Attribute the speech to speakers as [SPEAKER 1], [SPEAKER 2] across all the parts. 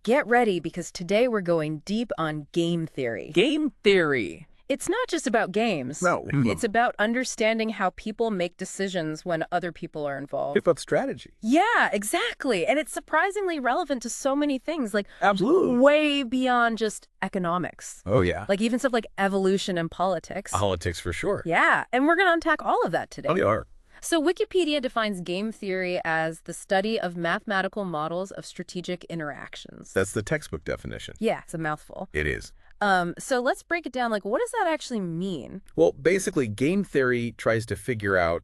[SPEAKER 1] Get ready because today we're going deep on game theory.
[SPEAKER 2] Game theory.
[SPEAKER 1] It's not just about games.
[SPEAKER 3] No.
[SPEAKER 1] It's about understanding how people make decisions when other people are involved.
[SPEAKER 3] It's about strategy.
[SPEAKER 1] Yeah, exactly. And it's surprisingly relevant to so many things, like
[SPEAKER 3] Absolutely.
[SPEAKER 1] way beyond just economics.
[SPEAKER 3] Oh, yeah.
[SPEAKER 1] Like even stuff like evolution and politics.
[SPEAKER 3] Politics for sure.
[SPEAKER 1] Yeah, and we're going to unpack all of that today.
[SPEAKER 3] Oh, they are.
[SPEAKER 1] So Wikipedia defines game theory as the study of mathematical models of strategic interactions.
[SPEAKER 3] That's the textbook definition.
[SPEAKER 1] Yeah, it's a mouthful.
[SPEAKER 3] It is.
[SPEAKER 1] So let's break it down. Like, what does that actually mean?
[SPEAKER 3] Well, basically, game theory tries to figure out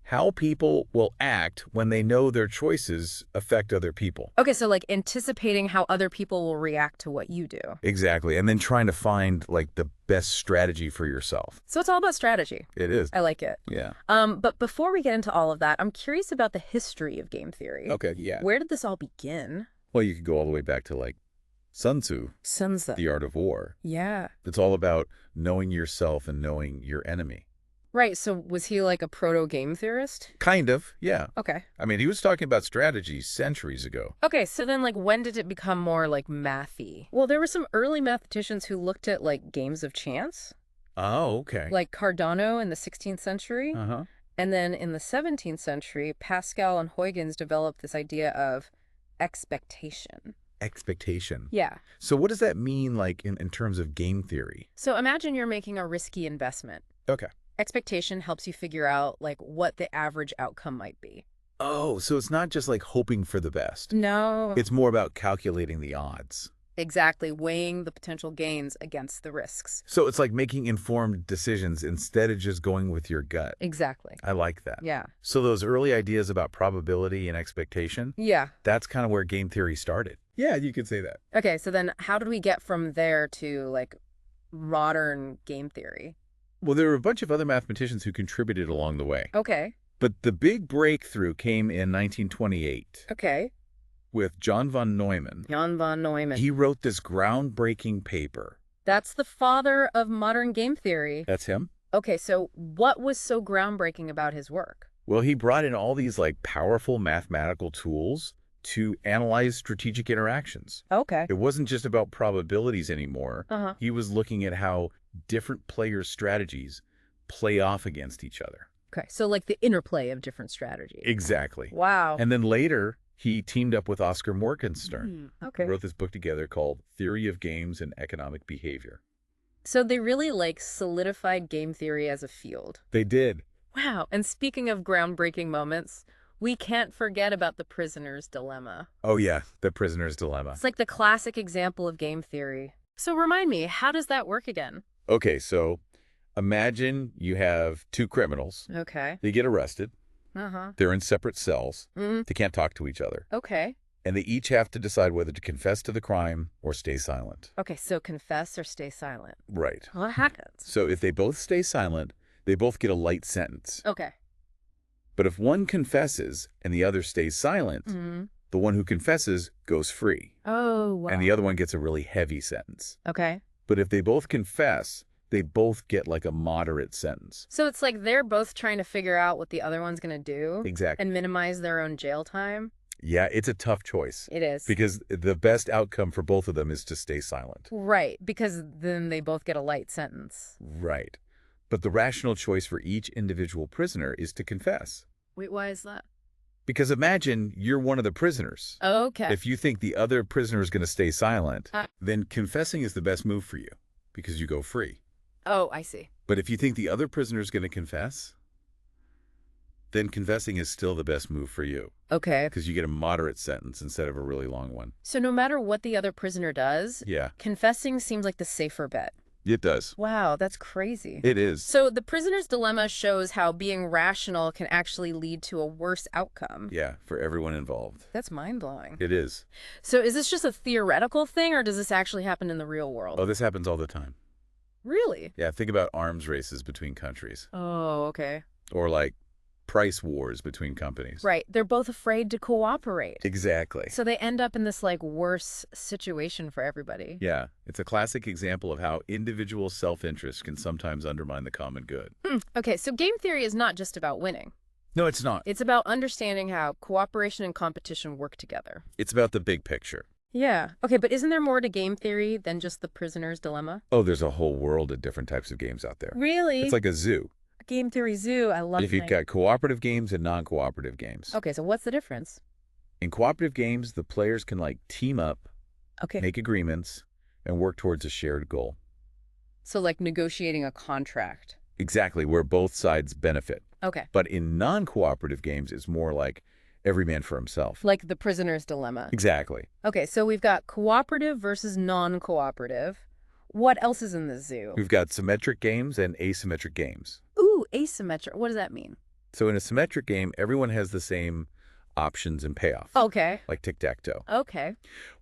[SPEAKER 3] how people will act when they know their choices affect other people.
[SPEAKER 1] Okay, so like anticipating how other people will react to what you do.
[SPEAKER 3] Exactly. And then trying to find, like, the best strategy for yourself.
[SPEAKER 1] So it's all about strategy.
[SPEAKER 3] It is.
[SPEAKER 1] I like it.
[SPEAKER 3] Yeah.
[SPEAKER 1] But before we get into all of that, I'm curious about the history of game theory.
[SPEAKER 3] Okay, yeah.
[SPEAKER 1] Where did this all begin?
[SPEAKER 3] Well, you could go all the way back to, like, Sun Tzu,
[SPEAKER 1] Sun Tzu.
[SPEAKER 3] The Art of War.
[SPEAKER 1] Yeah.
[SPEAKER 3] It's all about knowing yourself and knowing your enemy.
[SPEAKER 1] Right, so was he like a proto-game theorist?
[SPEAKER 3] Kind of, yeah.
[SPEAKER 1] Okay.
[SPEAKER 3] I mean, he was talking about strategies centuries ago.
[SPEAKER 1] Okay, so then like when did it become more like mathy? Well, there were some early mathematicians who looked at like games of chance,
[SPEAKER 3] Oh, okay.
[SPEAKER 1] like Cardano in the 16th century.
[SPEAKER 3] Uh-huh.
[SPEAKER 1] And then in the 17th century, Pascal and Huygens developed this idea of expectation.
[SPEAKER 3] Expectation.
[SPEAKER 1] Yeah.
[SPEAKER 3] So what does that mean, like, in terms of game theory?
[SPEAKER 1] So imagine you're making a risky investment.
[SPEAKER 3] Okay.
[SPEAKER 1] Expectation helps you figure out like what the average outcome might be.
[SPEAKER 3] Oh, so it's not just like hoping for the best.
[SPEAKER 1] No.
[SPEAKER 3] It's more about calculating the odds.
[SPEAKER 1] Exactly, weighing the potential gains against the risks.
[SPEAKER 3] So it's like making informed decisions instead of just going with your gut.
[SPEAKER 1] Exactly.
[SPEAKER 3] I like that.
[SPEAKER 1] Yeah.
[SPEAKER 3] So those early ideas about probability and expectation,
[SPEAKER 1] Yeah.
[SPEAKER 3] that's kind of where game theory started. Yeah, you could say that.
[SPEAKER 1] Okay, so then how did we get from there to like modern game theory?
[SPEAKER 3] Well, there were a bunch of other mathematicians who contributed along the way.
[SPEAKER 1] Okay.
[SPEAKER 3] But the big breakthrough came in 1928
[SPEAKER 1] Okay.
[SPEAKER 3] with John von Neumann.
[SPEAKER 1] Jan von Neumann.
[SPEAKER 3] He wrote this groundbreaking paper.
[SPEAKER 1] That's the father of modern game theory.
[SPEAKER 3] That's him?
[SPEAKER 1] Okay, so what was so groundbreaking about his work?
[SPEAKER 3] Well, he brought in all these like powerful mathematical tools to analyze strategic interactions.
[SPEAKER 1] Okay.
[SPEAKER 3] It wasn't just about probabilities anymore.
[SPEAKER 1] Uh-huh.
[SPEAKER 3] He was looking at how different players' strategies play off against each other.
[SPEAKER 1] Okay, so like the interplay of different strategies.
[SPEAKER 3] Exactly.
[SPEAKER 1] Wow.
[SPEAKER 3] And then later, he teamed up with Oscar Morgenstern.
[SPEAKER 1] Okay.
[SPEAKER 3] Wrote this book together called Theory of Games and Economic Behavior.
[SPEAKER 1] So they really like solidified game theory as a field.
[SPEAKER 3] They did.
[SPEAKER 1] Wow. And speaking of groundbreaking moments, we can't forget about the prisoner's dilemma.
[SPEAKER 3] Oh yeah, the prisoner's dilemma.
[SPEAKER 1] It's like the classic example of game theory. So remind me, how does that work again?
[SPEAKER 3] Okay, so imagine you have two criminals.
[SPEAKER 1] Okay.
[SPEAKER 3] They get arrested.
[SPEAKER 1] Uh-huh.
[SPEAKER 3] They're in separate cells.
[SPEAKER 1] Mm.
[SPEAKER 3] They can't talk to each other.
[SPEAKER 1] Okay.
[SPEAKER 3] And they each have to decide whether to confess to the crime or stay silent.
[SPEAKER 1] Okay, so confess or stay silent.
[SPEAKER 3] Right.
[SPEAKER 1] What happens?
[SPEAKER 3] So if they both stay silent, they both get a light sentence.
[SPEAKER 1] Okay.
[SPEAKER 3] But if one confesses and the other stays silent,
[SPEAKER 1] Mm-hmm.
[SPEAKER 3] the one who confesses goes free.
[SPEAKER 1] Oh, wow.
[SPEAKER 3] And the other one gets a really heavy sentence.
[SPEAKER 1] Okay.
[SPEAKER 3] But if they both confess, they both get like a moderate sentence.
[SPEAKER 1] So it's like they're both trying to figure out what the other one's going to do.
[SPEAKER 3] Exactly.
[SPEAKER 1] And minimize their own jail time.
[SPEAKER 3] Yeah, it's a tough choice.
[SPEAKER 1] It is.
[SPEAKER 3] Because the best outcome for both of them is to stay silent.
[SPEAKER 1] Right, because then they both get a light sentence.
[SPEAKER 3] Right. But the rational choice for each individual prisoner is to confess.
[SPEAKER 1] Wait, why is that?
[SPEAKER 3] Because imagine you're one of the prisoners.
[SPEAKER 1] Okay.
[SPEAKER 3] If you think the other prisoner is going to stay silent,
[SPEAKER 1] Uh.
[SPEAKER 3] then confessing is the best move for you because you go free.
[SPEAKER 1] Oh, I see.
[SPEAKER 3] But if you think the other prisoner is going to confess, then confessing is still the best move for you
[SPEAKER 1] Okay.
[SPEAKER 3] because you get a moderate sentence instead of a really long one.
[SPEAKER 1] So no matter what the other prisoner does,
[SPEAKER 3] Yeah,
[SPEAKER 1] confessing seems like the safer bet.
[SPEAKER 3] it does.
[SPEAKER 1] Wow, that's crazy.
[SPEAKER 3] It is.
[SPEAKER 1] So the prisoner's dilemma shows how being rational can actually lead to a worse outcome.
[SPEAKER 3] Yeah, for everyone involved.
[SPEAKER 1] That's mind-blowing.
[SPEAKER 3] It is.
[SPEAKER 1] So is this just a theoretical thing, or does this actually happen in the real world?
[SPEAKER 3] Oh, this happens all the time.
[SPEAKER 1] Really?
[SPEAKER 3] Yeah, think about arms races between countries
[SPEAKER 1] Oh, okay.
[SPEAKER 3] or like price wars between companies.
[SPEAKER 1] Right. They're both afraid to cooperate.
[SPEAKER 3] Exactly.
[SPEAKER 1] So they end up in this like worse situation for everybody.
[SPEAKER 3] Yeah, it's a classic example of how individual self-interest can sometimes undermine the common good.
[SPEAKER 1] Okay, so game theory is not just about winning.
[SPEAKER 3] No, it's not.
[SPEAKER 1] It's about understanding how cooperation and competition work together.
[SPEAKER 3] It's about the big picture.
[SPEAKER 1] Yeah. Okay, but isn't there more to game theory than just the prisoner's dilemma?
[SPEAKER 3] Oh, there's a whole world of different types of games out there. It's
[SPEAKER 1] Really?
[SPEAKER 3] like a zoo.
[SPEAKER 1] Game theory zoo. I love
[SPEAKER 3] If you've
[SPEAKER 1] playing.
[SPEAKER 3] got cooperative games and non-cooperative games.
[SPEAKER 1] Okay, so what's the difference?
[SPEAKER 3] In cooperative games, the players can like team up,
[SPEAKER 1] Okay.
[SPEAKER 3] make agreements, and work towards a shared goal.
[SPEAKER 1] So like negotiating a contract.
[SPEAKER 3] Exactly, where both sides benefit.
[SPEAKER 1] Okay.
[SPEAKER 3] But in non-cooperative games, it's more like every man for himself.
[SPEAKER 1] Like the prisoner's dilemma.
[SPEAKER 3] Exactly.
[SPEAKER 1] Okay, so we've got cooperative versus non-cooperative. What else is in the zoo?
[SPEAKER 3] We've got symmetric games and asymmetric games.
[SPEAKER 1] Ooh, asymmetric. What does that mean?
[SPEAKER 3] So in a symmetric game, everyone has the same options and payoff,
[SPEAKER 1] Okay.
[SPEAKER 3] like tic-tac-toe.
[SPEAKER 1] Okay.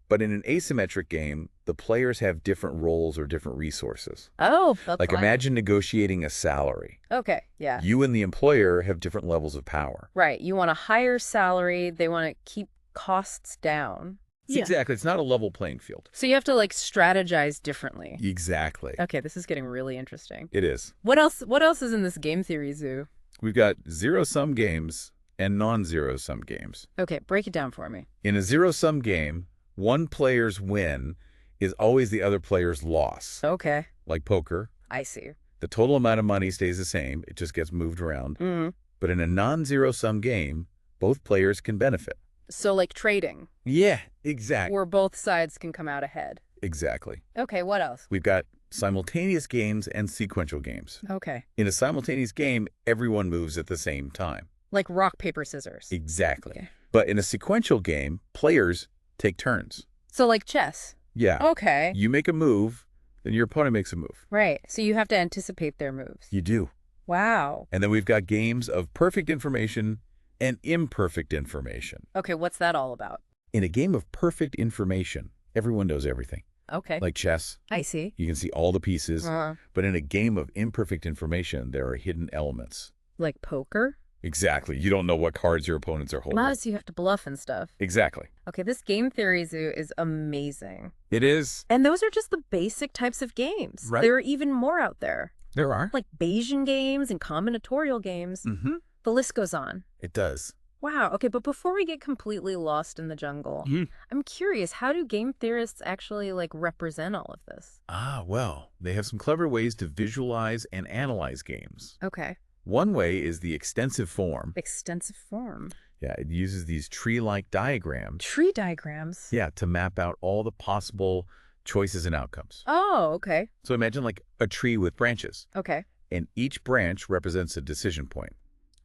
[SPEAKER 3] But in an asymmetric game, the players have different roles or different resources.
[SPEAKER 1] Oh, that's
[SPEAKER 3] Like
[SPEAKER 1] fine.
[SPEAKER 3] imagine negotiating a salary.
[SPEAKER 1] Okay, yeah.
[SPEAKER 3] You and the employer have different levels of power.
[SPEAKER 1] Right. You want a higher salary. They want to keep costs down.
[SPEAKER 3] Exactly. It's not a level playing field.
[SPEAKER 1] So you have to like strategize differently.
[SPEAKER 3] Exactly.
[SPEAKER 1] Okay, this is getting really interesting.
[SPEAKER 3] It is.
[SPEAKER 1] What else? What else is in this game theory zoo?
[SPEAKER 3] We've got zero-sum games and non-zero-sum games.
[SPEAKER 1] Okay, break it down for me.
[SPEAKER 3] In a zero-sum game, one player's win is always the other player's loss.
[SPEAKER 1] Okay,
[SPEAKER 3] Like poker,
[SPEAKER 1] I see.
[SPEAKER 3] the total amount of money stays the same. It just gets moved around.
[SPEAKER 1] Mm.
[SPEAKER 3] But in a non-zero-sum game, both players can benefit.
[SPEAKER 1] So like trading,
[SPEAKER 3] Yeah, exactly.
[SPEAKER 1] where both sides can come out ahead.
[SPEAKER 3] Exactly.
[SPEAKER 1] Okay, what else?
[SPEAKER 3] We've got simultaneous games and sequential games.
[SPEAKER 1] Okay,
[SPEAKER 3] In a simultaneous game, everyone moves at the same time.
[SPEAKER 1] like rock, paper, scissors.
[SPEAKER 3] Exactly.
[SPEAKER 1] Okay.
[SPEAKER 3] But in a sequential game, players take turns.
[SPEAKER 1] So like chess.
[SPEAKER 3] Yeah.
[SPEAKER 1] Okay,
[SPEAKER 3] You make a move, then your opponent makes a move.
[SPEAKER 1] right. So you have to anticipate their moves.
[SPEAKER 3] You do.
[SPEAKER 1] Wow.
[SPEAKER 3] And then we've got games of perfect information and imperfect information.
[SPEAKER 1] Okay, what's that all about?
[SPEAKER 3] In a game of perfect information, everyone knows everything.
[SPEAKER 1] Okay,
[SPEAKER 3] Like chess,
[SPEAKER 1] I see.
[SPEAKER 3] you can see all the pieces.
[SPEAKER 1] Uh,
[SPEAKER 3] But in a game of imperfect information, there are hidden elements.
[SPEAKER 1] like poker?
[SPEAKER 3] Exactly. You don't know what cards your opponents are holding.
[SPEAKER 1] Plus, you have to bluff and stuff.
[SPEAKER 3] Exactly.
[SPEAKER 1] Okay, this game theory zoo is amazing.
[SPEAKER 3] It is.
[SPEAKER 1] And those are just the basic types of games.
[SPEAKER 3] Right.
[SPEAKER 1] There are even more out there,
[SPEAKER 3] There are.
[SPEAKER 1] like Bayesian games and combinatorial games.
[SPEAKER 3] Mm-hmm.
[SPEAKER 1] The list goes on.
[SPEAKER 3] It does.
[SPEAKER 1] Wow. Okay, but before we get completely lost in the jungle, I'm curious, how do game theorists actually like represent all of this?
[SPEAKER 3] Well, they have some clever ways to visualize and analyze games.
[SPEAKER 1] Okay.
[SPEAKER 3] One way is the extensive form.
[SPEAKER 1] Extensive form.
[SPEAKER 3] Yeah, it uses these tree-like diagrams.
[SPEAKER 1] Tree diagrams.
[SPEAKER 3] Yeah, to map out all the possible choices and outcomes.
[SPEAKER 1] Oh, okay.
[SPEAKER 3] So imagine like a tree with branches,
[SPEAKER 1] Okay.
[SPEAKER 3] and each branch represents a decision point.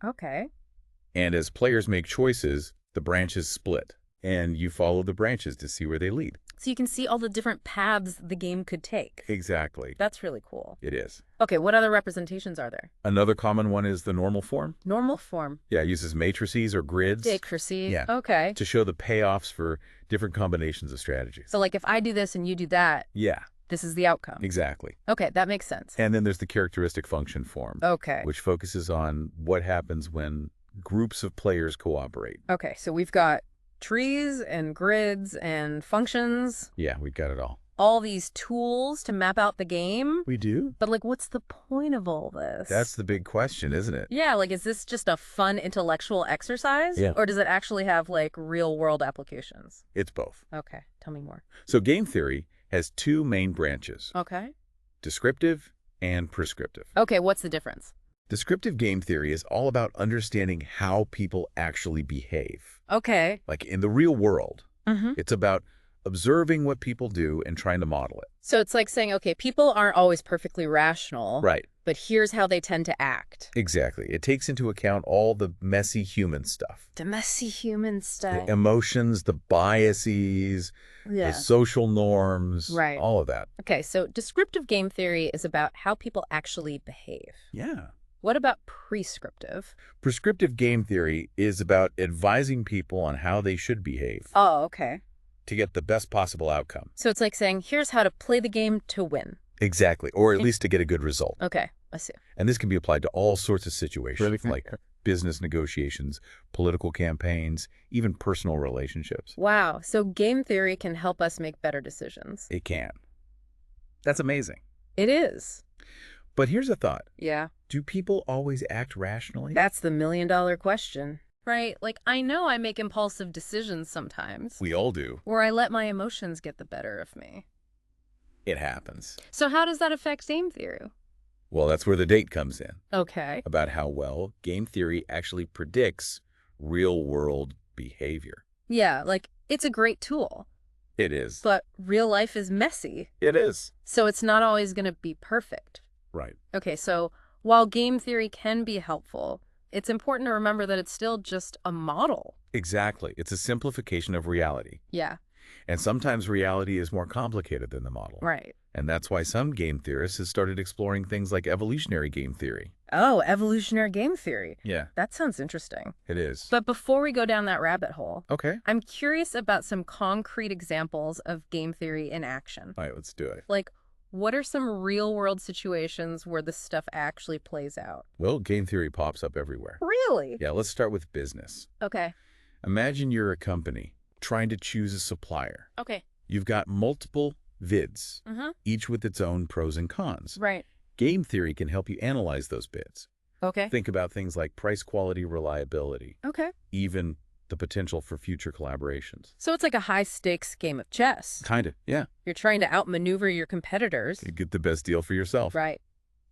[SPEAKER 1] Okay.
[SPEAKER 3] And as players make choices, the branches split, and you follow the branches to see where they lead.
[SPEAKER 1] So you can see all the different paths the game could take.
[SPEAKER 3] Exactly.
[SPEAKER 1] That's really cool.
[SPEAKER 3] It is.
[SPEAKER 1] Okay, what other representations are there?
[SPEAKER 3] Another common one is the normal form.
[SPEAKER 1] Normal form.
[SPEAKER 3] Yeah, it uses matrices or grids
[SPEAKER 1] Dicracy.
[SPEAKER 3] Yeah.
[SPEAKER 1] Okay.
[SPEAKER 3] to show the payoffs for different combinations of strategies.
[SPEAKER 1] So like if I do this and you do that,
[SPEAKER 3] Yeah,
[SPEAKER 1] this is the outcome.
[SPEAKER 3] exactly.
[SPEAKER 1] Okay, that makes sense.
[SPEAKER 3] And then there's the characteristic function form,
[SPEAKER 1] Okay.
[SPEAKER 3] which focuses on what happens when groups of players cooperate.
[SPEAKER 1] Okay, so we've got trees and grids and functions,
[SPEAKER 3] Yeah, we got it all.
[SPEAKER 1] all these tools to map out the game.
[SPEAKER 3] We do?
[SPEAKER 1] But like, what's the point of all this?
[SPEAKER 3] That's the big question, isn't it?
[SPEAKER 1] Yeah, like, is this just a fun intellectual exercise?
[SPEAKER 3] Yeah.
[SPEAKER 1] Or does it actually have like real world applications?
[SPEAKER 3] It's both.
[SPEAKER 1] Okay, tell me more.
[SPEAKER 3] So game theory has two main branches,
[SPEAKER 1] Okay.
[SPEAKER 3] descriptive and prescriptive.
[SPEAKER 1] Okay, what's the difference?
[SPEAKER 3] Descriptive game theory is all about understanding how people actually behave.
[SPEAKER 1] Okay.
[SPEAKER 3] Like in the real world,
[SPEAKER 1] Mm-hmm.
[SPEAKER 3] it's about observing what people do and trying to model it.
[SPEAKER 1] So it's like saying, okay, people aren't always perfectly rational,
[SPEAKER 3] Right.
[SPEAKER 1] but here's how they tend to act.
[SPEAKER 3] Exactly. It takes into account all the messy human stuff.
[SPEAKER 1] The messy human stuff.
[SPEAKER 3] The emotions, the biases,
[SPEAKER 1] Yeah.
[SPEAKER 3] the social norms,
[SPEAKER 1] Right.
[SPEAKER 3] all of that.
[SPEAKER 1] Okay, so descriptive game theory is about how people actually behave.
[SPEAKER 3] Yeah.
[SPEAKER 1] What about prescriptive?
[SPEAKER 3] Prescriptive game theory is about advising people on how they should behave
[SPEAKER 1] Oh, okay.
[SPEAKER 3] to get the best possible outcome.
[SPEAKER 1] So it's like saying, here's how to play the game to win.
[SPEAKER 3] Exactly. Or at least to get a good result.
[SPEAKER 1] Okay, I see.
[SPEAKER 3] And this can be applied to all sorts of situations,
[SPEAKER 1] Really?
[SPEAKER 3] like business negotiations, political campaigns, even personal relationships.
[SPEAKER 1] Wow, so game theory can help us make better decisions.
[SPEAKER 3] It can. That's amazing.
[SPEAKER 1] It is.
[SPEAKER 3] But here's a thought.
[SPEAKER 1] Yeah,
[SPEAKER 3] Do people always act rationally?
[SPEAKER 1] that's the million-dollar question. Right? Like, I know I make impulsive decisions sometimes,
[SPEAKER 3] We all do.
[SPEAKER 1] or I let my emotions get the better of me.
[SPEAKER 3] It happens.
[SPEAKER 1] So how does that affect game theory?
[SPEAKER 3] Well, that's where the date comes in,
[SPEAKER 1] Okay.
[SPEAKER 3] about how well game theory actually predicts real-world behavior.
[SPEAKER 1] Yeah, like, it's a great tool,
[SPEAKER 3] It is.
[SPEAKER 1] but real life is messy,
[SPEAKER 3] It is.
[SPEAKER 1] so it's not always going to be perfect.
[SPEAKER 3] Right.
[SPEAKER 1] Okay, so while game theory can be helpful, it's important to remember that it's still just a model.
[SPEAKER 3] Exactly. It's a simplification of reality.
[SPEAKER 1] Yeah,
[SPEAKER 3] And sometimes reality is more complicated than the model.
[SPEAKER 1] right.
[SPEAKER 3] And that's why some game theorists have started exploring things like evolutionary game theory.
[SPEAKER 1] Oh, evolutionary game theory.
[SPEAKER 3] Yeah,
[SPEAKER 1] That sounds interesting.
[SPEAKER 3] it is.
[SPEAKER 1] But before we go down that rabbit hole,
[SPEAKER 3] Okay.
[SPEAKER 1] I'm curious about some concrete examples of game theory in action.
[SPEAKER 3] All right, let's do it.
[SPEAKER 1] Like, what are some real-world situations where this stuff actually plays out?
[SPEAKER 3] Well, game theory pops up everywhere.
[SPEAKER 1] Really?
[SPEAKER 3] Yeah, let's start with business.
[SPEAKER 1] Okay.
[SPEAKER 3] Imagine you're a company trying to choose a supplier.
[SPEAKER 1] Okay.
[SPEAKER 3] You've got multiple bids,
[SPEAKER 1] Mm-hmm.
[SPEAKER 3] each with its own pros and cons.
[SPEAKER 1] Right.
[SPEAKER 3] Game theory can help you analyze those bids.
[SPEAKER 1] Okay.
[SPEAKER 3] Think about things like price, quality, reliability,
[SPEAKER 1] Okay.
[SPEAKER 3] even the potential for future collaborations.
[SPEAKER 1] So it's like a high-stakes game of chess.
[SPEAKER 3] Kind of, yeah.
[SPEAKER 1] You're trying to outmaneuver your competitors.
[SPEAKER 3] You get the best deal for yourself.
[SPEAKER 1] Right.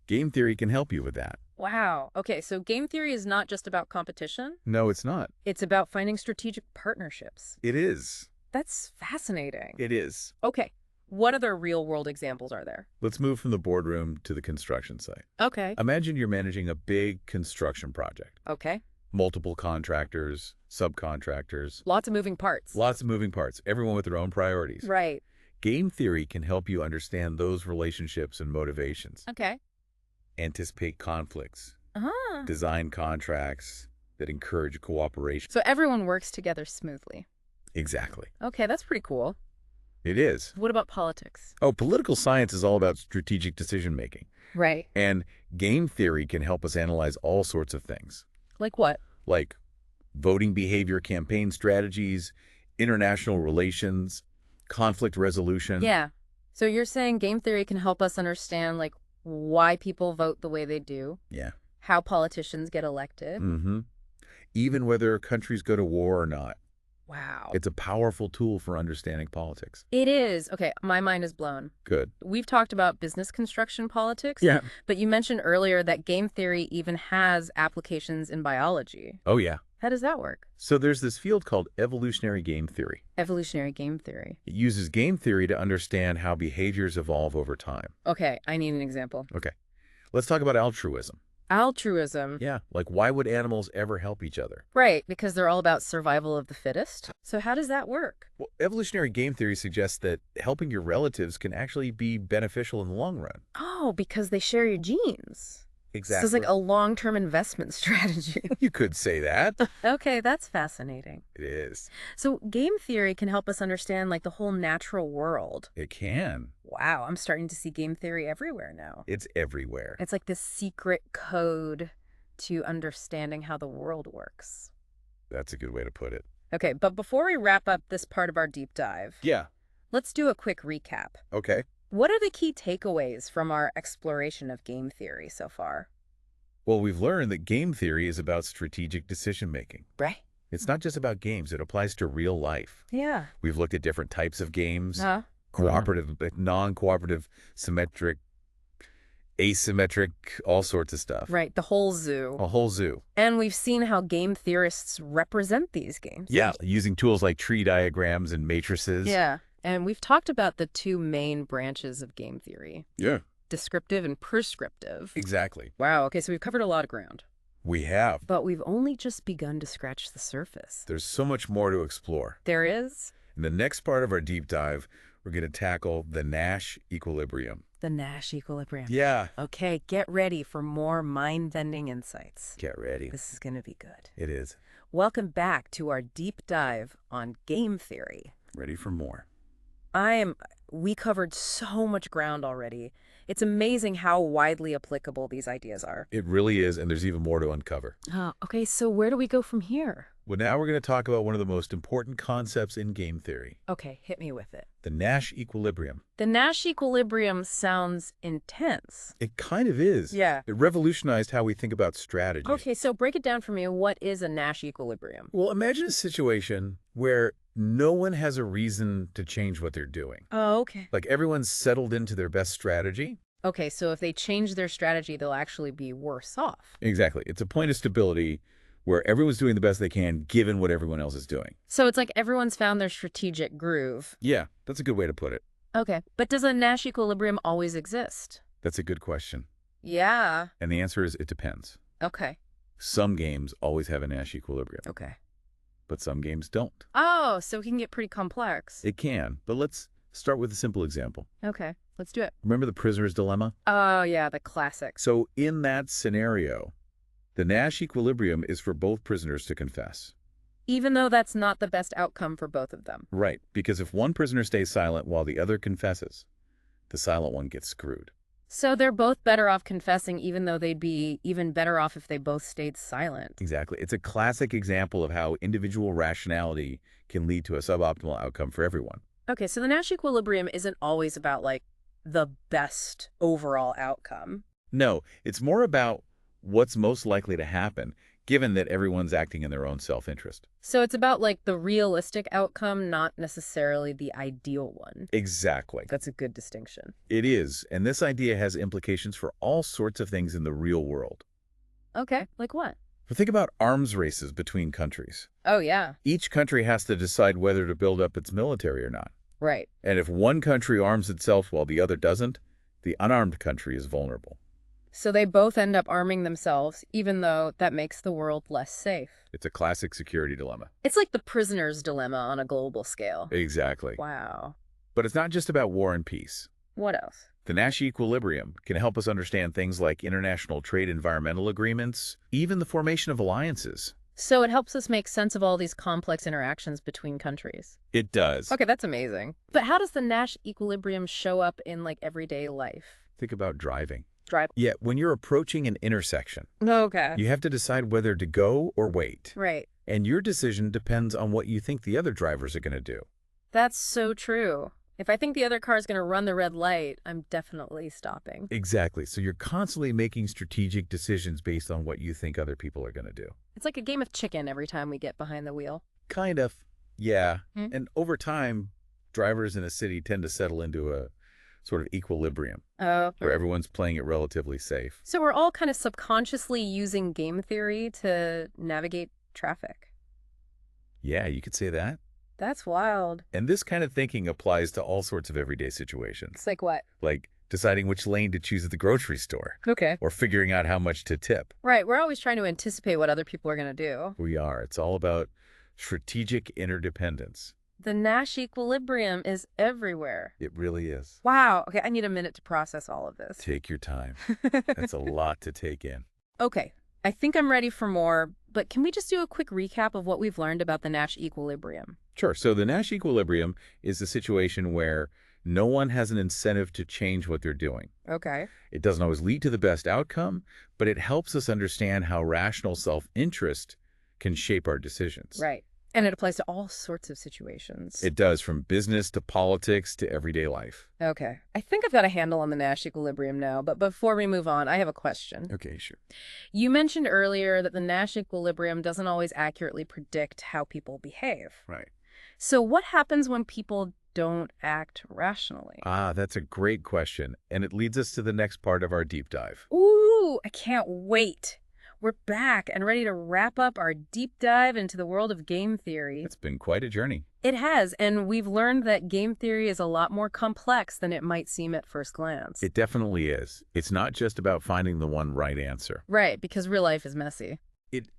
[SPEAKER 3] Game theory can help you with that.
[SPEAKER 1] Wow. Okay, so game theory is not just about competition.
[SPEAKER 3] No, it's not.
[SPEAKER 1] It's about finding strategic partnerships.
[SPEAKER 3] It is.
[SPEAKER 1] That's fascinating.
[SPEAKER 3] It is.
[SPEAKER 1] Okay. What other real-world examples are there?
[SPEAKER 3] Let's move from the boardroom to the construction site.
[SPEAKER 1] Okay.
[SPEAKER 3] Imagine you're managing a big construction project.
[SPEAKER 1] Okay.
[SPEAKER 3] Multiple contractors, subcontractors,
[SPEAKER 1] Lots of moving parts.
[SPEAKER 3] lots of moving parts, everyone with their own priorities.
[SPEAKER 1] Right.
[SPEAKER 3] Game theory can help you understand those relationships and motivations,
[SPEAKER 1] Okay.
[SPEAKER 3] anticipate conflicts,
[SPEAKER 1] Uh-huh.
[SPEAKER 3] design contracts that encourage cooperation.
[SPEAKER 1] So everyone works together smoothly.
[SPEAKER 3] Exactly.
[SPEAKER 1] Okay, that's pretty cool.
[SPEAKER 3] It is.
[SPEAKER 1] What about politics?
[SPEAKER 3] Oh, political science is all about strategic decision-making.
[SPEAKER 1] Right.
[SPEAKER 3] And game theory can help us analyze all sorts of things,
[SPEAKER 1] Like what?
[SPEAKER 3] like voting behavior, campaign strategies, international relations, conflict resolution.
[SPEAKER 1] Yeah. So you're saying game theory can help us understand, like, why people vote the way they do,
[SPEAKER 3] Yeah.
[SPEAKER 1] how politicians get elected.
[SPEAKER 3] Mm-hmm. Even whether countries go to war or not.
[SPEAKER 1] Wow.
[SPEAKER 3] It's a powerful tool for understanding politics.
[SPEAKER 1] It is. Okay, my mind is blown.
[SPEAKER 3] Good.
[SPEAKER 1] We've talked about business construction politics,
[SPEAKER 3] Yeah.
[SPEAKER 1] but you mentioned earlier that game theory even has applications in biology.
[SPEAKER 3] Oh, yeah.
[SPEAKER 1] How does that work?
[SPEAKER 3] So there's this field called evolutionary game theory.
[SPEAKER 1] Evolutionary game theory.
[SPEAKER 3] It uses game theory to understand how behaviors evolve over time.
[SPEAKER 1] Okay, I need an example.
[SPEAKER 3] Okay. Let's talk about altruism.
[SPEAKER 1] Altruism.
[SPEAKER 3] Yeah. Like, why would animals ever help each other?
[SPEAKER 1] Right, because they're all about survival of the fittest. So how does that work?
[SPEAKER 3] Well, evolutionary game theory suggests that helping your relatives can actually be beneficial in the long run.
[SPEAKER 1] Oh, because they share your genes.
[SPEAKER 3] Exactly.
[SPEAKER 1] So it's like a long-term investment strategy.
[SPEAKER 3] You could say that.
[SPEAKER 1] Okay, that's fascinating.
[SPEAKER 3] It is.
[SPEAKER 1] So game theory can help us understand like the whole natural world.
[SPEAKER 3] It can.
[SPEAKER 1] Wow, I'm starting to see game theory everywhere now.
[SPEAKER 3] It's everywhere.
[SPEAKER 1] It's like this secret code to understanding how the world works.
[SPEAKER 3] That's a good way to put it.
[SPEAKER 1] Okay, but before we wrap up this part of our deep dive,
[SPEAKER 3] Yeah.
[SPEAKER 1] let's do a quick recap.
[SPEAKER 3] Okay.
[SPEAKER 1] What are the key takeaways from our exploration of game theory so far?
[SPEAKER 3] Well, we've learned that game theory is about strategic decision-making.
[SPEAKER 1] Right.
[SPEAKER 3] It's not just about games. It applies to real life.
[SPEAKER 1] Yeah.
[SPEAKER 3] We've looked at different types of games,
[SPEAKER 1] Huh?
[SPEAKER 3] cooperative, non-cooperative, symmetric, asymmetric, all sorts of stuff.
[SPEAKER 1] Right, the whole zoo.
[SPEAKER 3] A whole zoo.
[SPEAKER 1] And we've seen how game theorists represent these games.
[SPEAKER 3] Yeah, using tools like tree diagrams and matrices.
[SPEAKER 1] Yeah. And we've talked about the two main branches of game theory,
[SPEAKER 3] Yeah.
[SPEAKER 1] descriptive and prescriptive.
[SPEAKER 3] Exactly.
[SPEAKER 1] Wow, okay, so we've covered a lot of ground.
[SPEAKER 3] We have.
[SPEAKER 1] But we've only just begun to scratch the surface.
[SPEAKER 3] There's so much more to explore.
[SPEAKER 1] There is
[SPEAKER 3] In the next part of our deep dive, we're going to tackle the Nash equilibrium.
[SPEAKER 1] the Nash equilibrium.
[SPEAKER 3] Yeah.
[SPEAKER 1] Okay, get ready for more mind-bending insights.
[SPEAKER 3] Get ready.
[SPEAKER 1] This is going to be good.
[SPEAKER 3] It is.
[SPEAKER 1] Welcome back to our deep dive on game theory.
[SPEAKER 3] Ready for more.
[SPEAKER 1] I am We covered so much ground already. It's amazing how widely applicable these ideas are.
[SPEAKER 3] It really is, and there's even more to uncover.
[SPEAKER 1] Okay, so where do we go from here?
[SPEAKER 3] Well, now we're going to talk about one of the most important concepts in game theory,
[SPEAKER 1] Okay, hit me with it.
[SPEAKER 3] the Nash equilibrium.
[SPEAKER 1] The Nash equilibrium sounds intense.
[SPEAKER 3] It kind of is.
[SPEAKER 1] Yeah.
[SPEAKER 3] It revolutionized how we think about strategy.
[SPEAKER 1] Okay, so break it down for me. What is a Nash equilibrium?
[SPEAKER 3] Well, imagine a situation where no one has a reason to change what they're doing.
[SPEAKER 1] Oh, okay.
[SPEAKER 3] Like everyone's settled into their best strategy.
[SPEAKER 1] Okay, so if they change their strategy, they'll actually be worse off.
[SPEAKER 3] Exactly. It's a point of stability where everyone's doing the best they can given what everyone else is doing.
[SPEAKER 1] So it's like everyone's found their strategic groove.
[SPEAKER 3] Yeah, that's a good way to put it.
[SPEAKER 1] Okay, but does a Nash equilibrium always exist?
[SPEAKER 3] That's a good question.
[SPEAKER 1] Yeah.
[SPEAKER 3] And the answer is it depends.
[SPEAKER 1] Okay.
[SPEAKER 3] Some games always have a Nash equilibrium,
[SPEAKER 1] Okay.
[SPEAKER 3] but some games don't.
[SPEAKER 1] Oh, so it can get pretty complex.
[SPEAKER 3] It can, but let's start with a simple example.
[SPEAKER 1] Okay, let's do it.
[SPEAKER 3] Remember the prisoner's dilemma?
[SPEAKER 1] Oh, yeah, the classic.
[SPEAKER 3] So in that scenario, the Nash equilibrium is for both prisoners to confess.
[SPEAKER 1] Even though that's not the best outcome for both of them.
[SPEAKER 3] Right, because if one prisoner stays silent while the other confesses, the silent one gets screwed.
[SPEAKER 1] So they're both better off confessing, even though they'd be even better off if they both stayed silent.
[SPEAKER 3] Exactly. It's a classic example of how individual rationality can lead to a suboptimal outcome for everyone.
[SPEAKER 1] Okay, so the Nash equilibrium isn't always about, like, the best overall outcome.
[SPEAKER 3] No, it's more about what's most likely to happen, given that everyone's acting in their own self-interest.
[SPEAKER 1] So it's about, like, the realistic outcome, not necessarily the ideal one.
[SPEAKER 3] Exactly.
[SPEAKER 1] That's a good distinction.
[SPEAKER 3] It is, and this idea has implications for all sorts of things in the real world.
[SPEAKER 1] Okay, like what?
[SPEAKER 3] But think about arms races between countries.
[SPEAKER 1] Oh, yeah.
[SPEAKER 3] Each country has to decide whether to build up its military or not.
[SPEAKER 1] Right.
[SPEAKER 3] And if one country arms itself while the other doesn't, the unarmed country is vulnerable.
[SPEAKER 1] So they both end up arming themselves, even though that makes the world less safe.
[SPEAKER 3] It's a classic security dilemma.
[SPEAKER 1] It's like the prisoner's dilemma on a global scale.
[SPEAKER 3] Exactly.
[SPEAKER 1] Wow.
[SPEAKER 3] But it's not just about war and peace.
[SPEAKER 1] What else?
[SPEAKER 3] The Nash equilibrium can help us understand things like international trade environmental agreements, even the formation of alliances.
[SPEAKER 1] So it helps us make sense of all these complex interactions between countries.
[SPEAKER 3] It does.
[SPEAKER 1] Okay, that's amazing. But how does the Nash equilibrium show up in, like, everyday life?
[SPEAKER 3] Think about driving.
[SPEAKER 1] Drive.
[SPEAKER 3] Yeah, when you're approaching an intersection,
[SPEAKER 1] Okay.
[SPEAKER 3] you have to decide whether to go or wait.
[SPEAKER 1] Right.
[SPEAKER 3] And your decision depends on what you think the other drivers are going to do.
[SPEAKER 1] That's so true. If I think the other car is going to run the red light, I'm definitely stopping.
[SPEAKER 3] Exactly. So you're constantly making strategic decisions based on what you think other people are going to do.
[SPEAKER 1] It's like a game of chicken every time we get behind the wheel.
[SPEAKER 3] Kind of. Yeah.
[SPEAKER 1] Hmm?
[SPEAKER 3] And over time, drivers in a city tend to settle into a sort of equilibrium
[SPEAKER 1] Oh.
[SPEAKER 3] where everyone's playing it relatively safe.
[SPEAKER 1] So we're all kind of subconsciously using game theory to navigate traffic.
[SPEAKER 3] Yeah, you could say that.
[SPEAKER 1] That's wild.
[SPEAKER 3] And this kind of thinking applies to all sorts of everyday situations,
[SPEAKER 1] It's like what?
[SPEAKER 3] like deciding which lane to choose at the grocery store
[SPEAKER 1] Okay.
[SPEAKER 3] or figuring out how much to tip.
[SPEAKER 1] Right. We're always trying to anticipate what other people are going to do.
[SPEAKER 3] We are. It's all about strategic interdependence.
[SPEAKER 1] The Nash equilibrium is everywhere.
[SPEAKER 3] It really is.
[SPEAKER 1] Wow. Okay, I need a minute to process all of this.
[SPEAKER 3] Take your time. That's a lot to take in.
[SPEAKER 1] Okay, I think I'm ready for more, but can we just do a quick recap of what we've learned about the Nash equilibrium?
[SPEAKER 3] Sure. So the Nash equilibrium is a situation where no one has an incentive to change what they're doing.
[SPEAKER 1] Okay.
[SPEAKER 3] It doesn't always lead to the best outcome, but it helps us understand how rational self-interest can shape our decisions.
[SPEAKER 1] Right. And it applies to all sorts of situations.
[SPEAKER 3] It does, from business to politics to everyday life.
[SPEAKER 1] Okay. I think I've got a handle on the Nash equilibrium now, but before we move on, I have a question.
[SPEAKER 3] Okay, sure.
[SPEAKER 1] You mentioned earlier that the Nash equilibrium doesn't always accurately predict how people behave.
[SPEAKER 3] Right.
[SPEAKER 1] So what happens when people don't act rationally?
[SPEAKER 3] That's a great question, and it leads us to the next part of our deep dive.
[SPEAKER 1] Ooh, I can't wait. We're back and ready to wrap up our deep dive into the world of game theory.
[SPEAKER 3] It's been quite a journey.
[SPEAKER 1] It has, and we've learned that game theory is a lot more complex than it might seem at first glance.
[SPEAKER 3] It definitely is. It's not just about finding the one right answer.
[SPEAKER 1] Right, because real life is messy.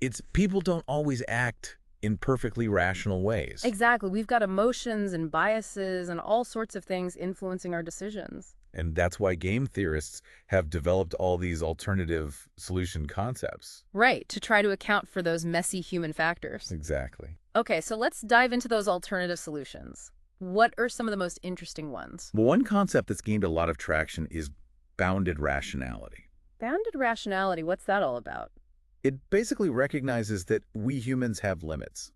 [SPEAKER 3] It's people don't always act in perfectly rational ways.
[SPEAKER 1] Exactly. We've got emotions and biases and all sorts of things influencing our decisions.
[SPEAKER 3] And that's why game theorists have developed all these alternative solution concepts.
[SPEAKER 1] Right, to try to account for those messy human factors.
[SPEAKER 3] Exactly.
[SPEAKER 1] Okay, so let's dive into those alternative solutions. What are some of the most interesting ones?
[SPEAKER 3] Well, one concept that's gained a lot of traction is bounded rationality.
[SPEAKER 1] Bounded rationality, what's that all about?
[SPEAKER 3] It basically recognizes that we humans have limits.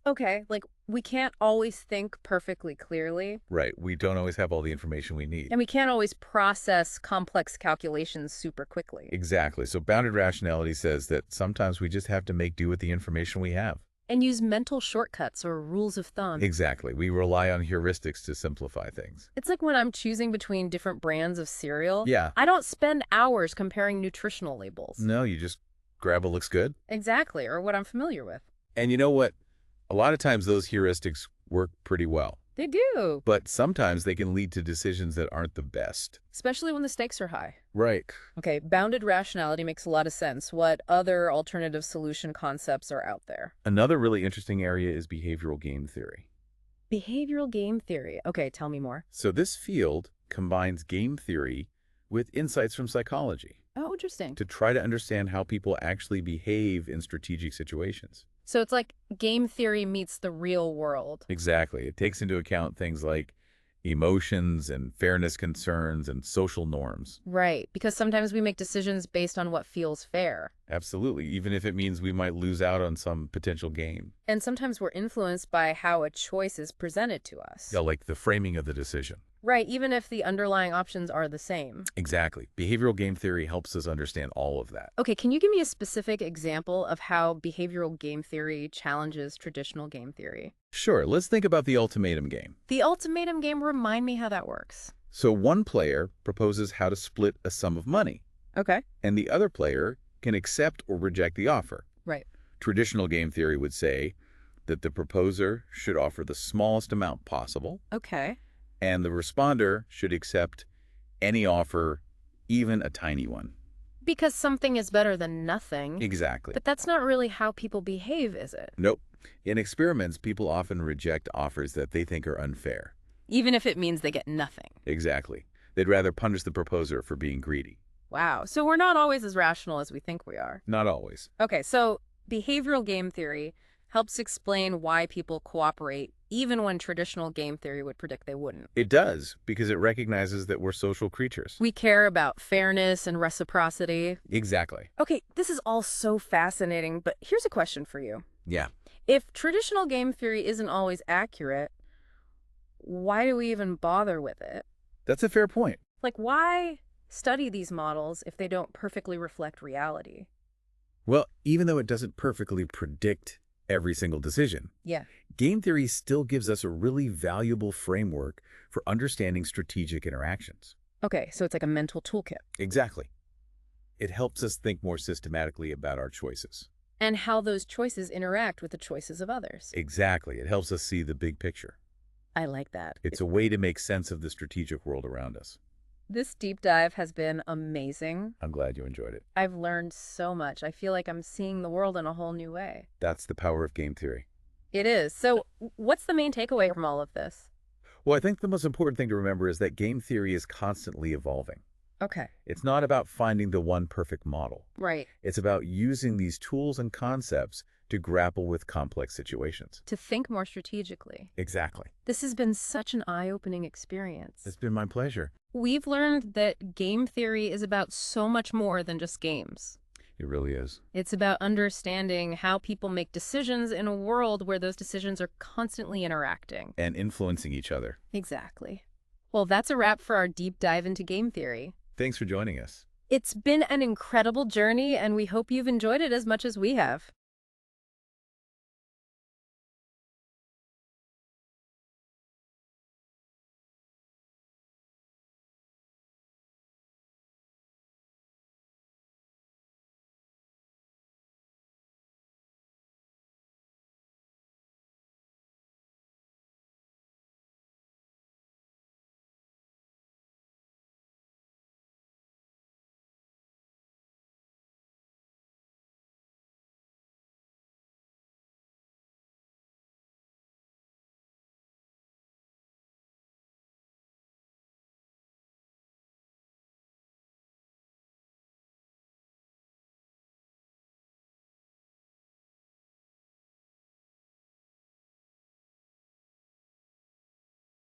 [SPEAKER 1] Okay, like we can't always think perfectly clearly,
[SPEAKER 3] Right. We don't always have all the information we need.
[SPEAKER 1] and we can't always process complex calculations super quickly.
[SPEAKER 3] Exactly. So bounded rationality says that sometimes we just have to make do with the information we have.
[SPEAKER 1] And use mental shortcuts or rules of thumb.
[SPEAKER 3] Exactly. We rely on heuristics to simplify things.
[SPEAKER 1] It's like when I'm choosing between different brands of cereal,
[SPEAKER 3] Yeah.
[SPEAKER 1] I don't spend hours comparing nutritional labels.
[SPEAKER 3] No, you just grab what looks good.
[SPEAKER 1] Exactly, or what I'm familiar with.
[SPEAKER 3] And you know what? A lot of times those heuristics work pretty well,
[SPEAKER 1] They do,
[SPEAKER 3] but sometimes they can lead to decisions that aren't the best.
[SPEAKER 1] especially when the stakes are high.
[SPEAKER 3] Right.
[SPEAKER 1] Okay, bounded rationality makes a lot of sense. What other alternative solution concepts are out there?
[SPEAKER 3] Another really interesting area is behavioral game theory.
[SPEAKER 1] Behavioral game theory. Okay, tell me more.
[SPEAKER 3] So this field combines game theory with insights from psychology
[SPEAKER 1] Oh, interesting.
[SPEAKER 3] to try to understand how people actually behave in strategic situations.
[SPEAKER 1] So it's like game theory meets the real world.
[SPEAKER 3] Exactly. It takes into account things like emotions and fairness concerns and social norms.
[SPEAKER 1] Right, because sometimes we make decisions based on what feels fair.
[SPEAKER 3] Absolutely, even if it means we might lose out on some potential gain.
[SPEAKER 1] And sometimes we're influenced by how a choice is presented to us.
[SPEAKER 3] Yeah, like the framing of the decision.
[SPEAKER 1] Right, even if the underlying options are the same.
[SPEAKER 3] Exactly. Behavioral game theory helps us understand all of that.
[SPEAKER 1] Okay, can you give me a specific example of how behavioral game theory challenges traditional game theory?
[SPEAKER 3] Sure, let's think about the ultimatum game.
[SPEAKER 1] The ultimatum game, remind me how that works.
[SPEAKER 3] So one player proposes how to split a sum of money,
[SPEAKER 1] Okay.
[SPEAKER 3] and the other player can accept or reject the offer.
[SPEAKER 1] Right.
[SPEAKER 3] Traditional game theory would say that the proposer should offer the smallest amount possible,
[SPEAKER 1] Okay.
[SPEAKER 3] and the responder should accept any offer, even a tiny one.
[SPEAKER 1] Because something is better than nothing.
[SPEAKER 3] Exactly.
[SPEAKER 1] But that's not really how people behave, is it?
[SPEAKER 3] Nope. In experiments, people often reject offers that they think are unfair.
[SPEAKER 1] Even if it means they get nothing.
[SPEAKER 3] Exactly. They'd rather punish the proposer for being greedy.
[SPEAKER 1] Wow. So we're not always as rational as we think we are.
[SPEAKER 3] Not always.
[SPEAKER 1] Okay, so behavioral game theory helps explain why people cooperate even when traditional game theory would predict they wouldn't.
[SPEAKER 3] It does, because it recognizes that we're social creatures.
[SPEAKER 1] We care about fairness and reciprocity.
[SPEAKER 3] Exactly.
[SPEAKER 1] Okay, this is all so fascinating, but here's a question for you.
[SPEAKER 3] Yeah.
[SPEAKER 1] If traditional game theory isn't always accurate, why do we even bother with it?
[SPEAKER 3] That's a fair point.
[SPEAKER 1] Like, why study these models if they don't perfectly reflect reality?
[SPEAKER 3] Well, even though it doesn't perfectly predict every single decision,
[SPEAKER 1] Yeah.
[SPEAKER 3] game theory still gives us a really valuable framework for understanding strategic interactions.
[SPEAKER 1] Okay, so it's like a mental toolkit.
[SPEAKER 3] Exactly. It helps us think more systematically about our choices.
[SPEAKER 1] And how those choices interact with the choices of others.
[SPEAKER 3] Exactly. It helps us see the big picture.
[SPEAKER 1] I like that.
[SPEAKER 3] It's a way to make sense of the strategic world around us.
[SPEAKER 1] This deep dive has been amazing.
[SPEAKER 3] I'm glad you enjoyed it.
[SPEAKER 1] I've learned so much. I feel like I'm seeing the world in a whole new way.
[SPEAKER 3] That's the power of game theory.
[SPEAKER 1] It is. So what's the main takeaway from all of this?
[SPEAKER 3] Well, I think the most important thing to remember is that game theory is constantly evolving.
[SPEAKER 1] Okay.
[SPEAKER 3] It's not about finding the one perfect model.
[SPEAKER 1] Right.
[SPEAKER 3] It's about using these tools and concepts to grapple with complex situations.
[SPEAKER 1] To think more strategically.
[SPEAKER 3] Exactly.
[SPEAKER 1] This has been such an eye-opening experience.
[SPEAKER 3] It's been my pleasure.
[SPEAKER 1] We've learned that game theory is about so much more than just games.
[SPEAKER 3] It really is.
[SPEAKER 1] It's about understanding how people make decisions in a world where those decisions are constantly interacting.
[SPEAKER 3] And influencing each other.
[SPEAKER 1] Exactly. Well, that's a wrap for our deep dive into game theory.
[SPEAKER 3] Thanks for joining us.
[SPEAKER 1] It's been an incredible journey, and we hope you've enjoyed it as much as we have.